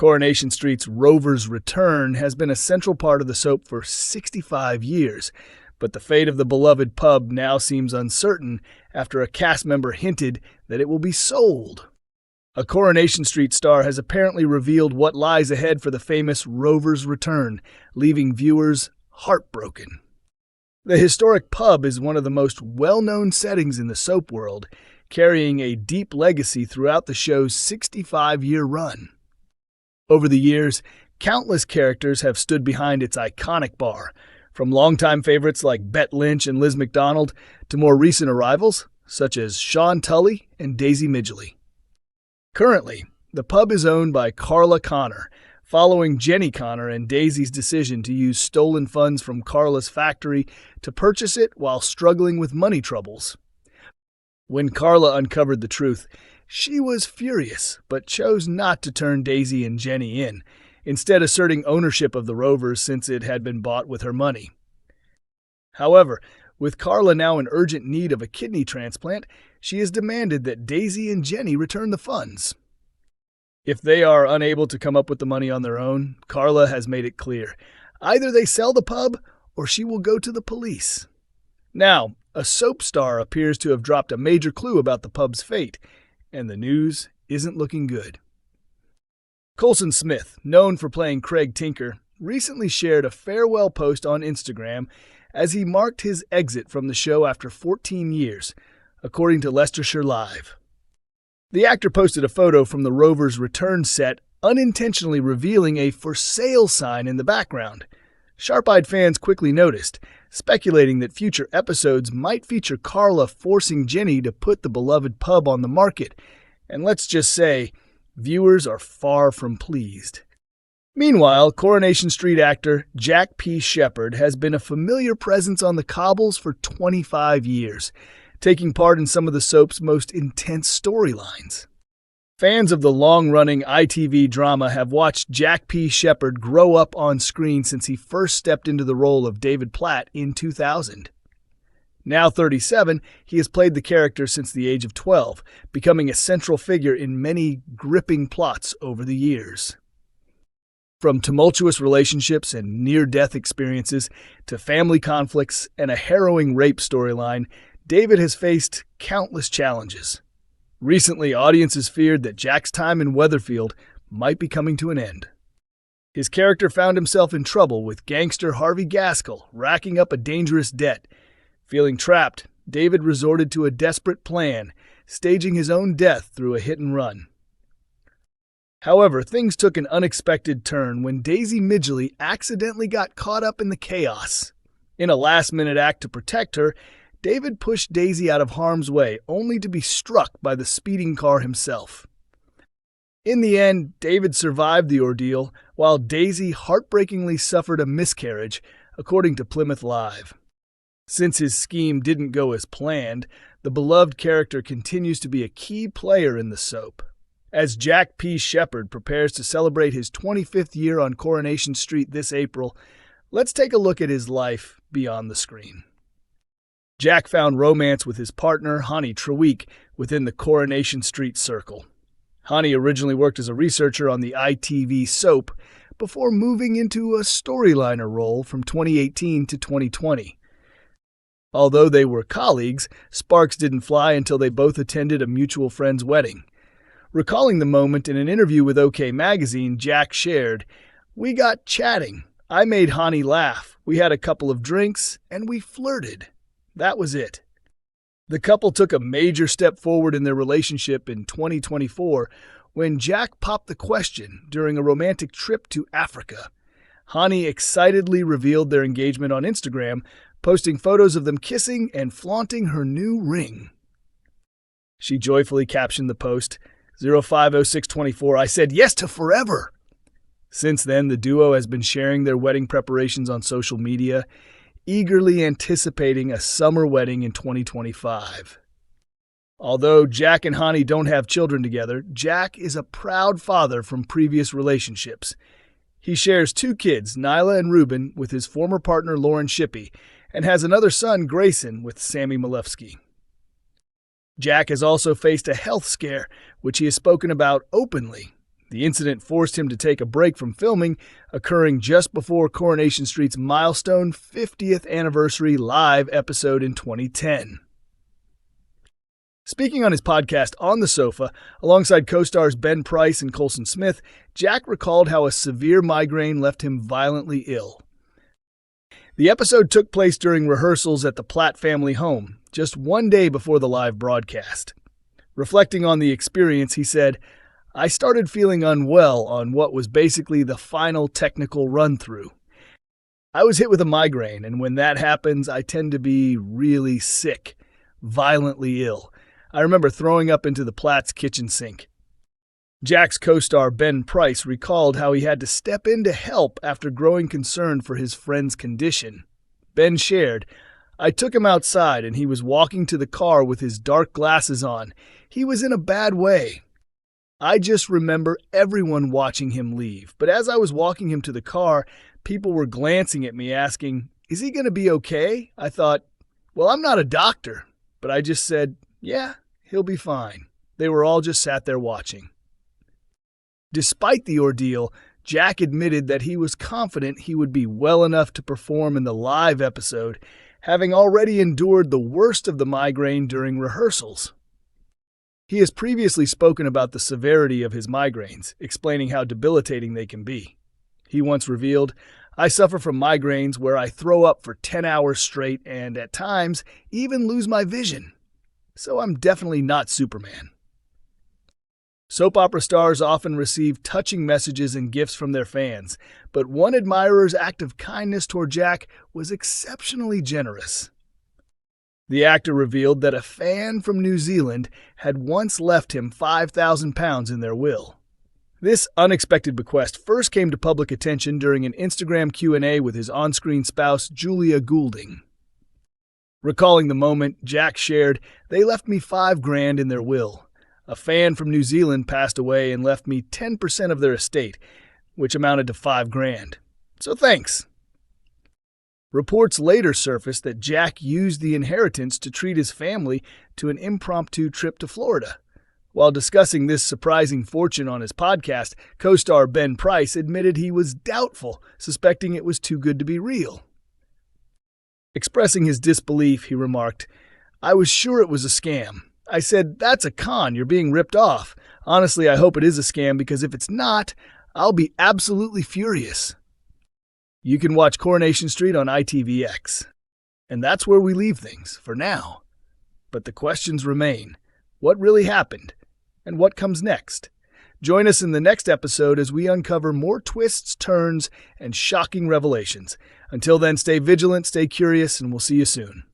Coronation Street's Rovers Return has been a central part of the soap for 65 years, but the fate of the beloved pub now seems uncertain after a cast member hinted that it will be sold. A Coronation Street star has apparently revealed what lies ahead for the famous Rovers Return, leaving viewers heartbroken. The historic pub is one of the most well-known settings in the soap world, carrying a deep legacy throughout the show's 65-year run. Over the years, countless characters have stood behind its iconic bar, from longtime favorites like Bette Lynch and Liz McDonald to more recent arrivals such as Sean Tully and Daisy Midgley. Currently, the pub is owned by Carla Connor, following Jenny Connor and Daisy's decision to use stolen funds from Carla's factory to purchase it while struggling with money troubles. When Carla uncovered the truth, she was furious, but chose not to turn Daisy and Jenny in, instead asserting ownership of the Rovers since it had been bought with her money. However, with Carla now in urgent need of a kidney transplant, she has demanded that Daisy and Jenny return the funds. If they are unable to come up with the money on their own, Carla has made it clear, either they sell the pub or she will go to the police. Now, a soap star appears to have dropped a major clue about the pub's fate, and the news isn't looking good. Colson Smith, known for playing Craig Tinker, recently shared a farewell post on Instagram as he marked his exit from the show after 14 years, according to Leicestershire Live. The actor posted a photo from the Rovers Return set, unintentionally revealing a for sale sign in the background. Sharp-eyed fans quickly noticed, speculating that future episodes might feature Carla forcing Jenny to put the beloved pub on the market, and let's just say, viewers are far from pleased. Meanwhile, Coronation Street actor Jack P. Shepherd has been a familiar presence on the cobbles for 25 years, taking part in some of the soap's most intense storylines. Fans of the long-running ITV drama have watched Jack P. Shepherd grow up on screen since he first stepped into the role of David Platt in 2000. Now 37, he has played the character since the age of 12, becoming a central figure in many gripping plots over the years. From tumultuous relationships and near-death experiences to family conflicts and a harrowing rape storyline, David has faced countless challenges. Recently, audiences feared that Jack's time in Weatherfield might be coming to an end. His character found himself in trouble with gangster Harvey Gaskell, racking up a dangerous debt. Feeling trapped, David resorted to a desperate plan, staging his own death through a hit-and-run. However, things took an unexpected turn when Daisy Midgley accidentally got caught up in the chaos. In a last-minute act to protect her, David pushed Daisy out of harm's way, only to be struck by the speeding car himself. In the end, David survived the ordeal, while Daisy heartbreakingly suffered a miscarriage, according to Plymouth Live. Since his scheme didn't go as planned, the beloved character continues to be a key player in the soap. As Jack P. Shepherd prepares to celebrate his 25th year on Coronation Street this April, let's take a look at his life beyond the screen. Jack found romance with his partner, Hani Traweek, within the Coronation Street circle. Hani originally worked as a researcher on the ITV soap before moving into a storyliner role from 2018 to 2020. Although they were colleagues, sparks didn't fly until they both attended a mutual friend's wedding. Recalling the moment in an interview with OK Magazine, Jack shared, "We got chatting. I made Hani laugh. We had a couple of drinks, and we flirted. That was it." The couple took a major step forward in their relationship in 2024 when Jack popped the question during a romantic trip to Africa. Hani excitedly revealed their engagement on Instagram, posting photos of them kissing and flaunting her new ring. She joyfully captioned the post, 050624, "I said yes to forever." Since then, the duo has been sharing their wedding preparations on social media, eagerly anticipating a summer wedding in 2025. Although Jack and Hani don't have children together, Jack is a proud father from previous relationships. He shares 2 kids, Nyla and Ruben, with his former partner Lauren Shippey, and has another son, Grayson, with Sammy Malefsky. Jack has also faced a health scare, which he has spoken about openly. The incident forced him to take a break from filming, occurring just before Coronation Street's milestone 50th anniversary live episode in 2010. Speaking on his podcast On the Sofa, alongside co-stars Ben Price and Colson Smith, Jack recalled how a severe migraine left him violently ill. The episode took place during rehearsals at the Platt family home, just one day before the live broadcast. Reflecting on the experience, he said, "I started feeling unwell on what was basically the final technical run-through. I was hit with a migraine, and when that happens, I tend to be really sick, violently ill. I remember throwing up into the Platt's kitchen sink." Jack's co-star Ben Price recalled how he had to step in to help after growing concerned for his friend's condition. Ben shared, "I took him outside and he was walking to the car with his dark glasses on. He was in a bad way. I just remember everyone watching him leave, but as I was walking him to the car, people were glancing at me asking, 'Is he going to be okay?' I thought, well, I'm not a doctor, but I just said, yeah, he'll be fine. They were all just sat there watching." Despite the ordeal, Jack admitted that he was confident he would be well enough to perform in the live episode, having already endured the worst of the migraine during rehearsals. He has previously spoken about the severity of his migraines, explaining how debilitating they can be. He once revealed, "I suffer from migraines where I throw up for 10 hours straight and, at times, even lose my vision. So I'm definitely not Superman." Soap opera stars often receive touching messages and gifts from their fans, but one admirer's act of kindness toward Jack was exceptionally generous. The actor revealed that a fan from New Zealand had once left him £5,000 in their will. This unexpected bequest first came to public attention during an Instagram Q&A with his on-screen spouse, Julia Goulding. Recalling the moment, Jack shared, "They left me $5,000 in their will. A fan from New Zealand passed away and left me 10% of their estate, which amounted to $5,000. So thanks." Reports later surfaced that Jack used the inheritance to treat his family to an impromptu trip to Florida. While discussing this surprising fortune on his podcast, co-star Ben Price admitted he was doubtful, suspecting it was too good to be real. Expressing his disbelief, he remarked, "I was sure it was a scam. I said, 'That's a con, you're being ripped off. Honestly, I hope it is a scam because if it's not, I'll be absolutely furious.'" You can watch Coronation Street on ITVX. And that's where we leave things, for now. But the questions remain. What really happened? And what comes next? Join us in the next episode as we uncover more twists, turns, and shocking revelations. Until then, stay vigilant, stay curious, and we'll see you soon.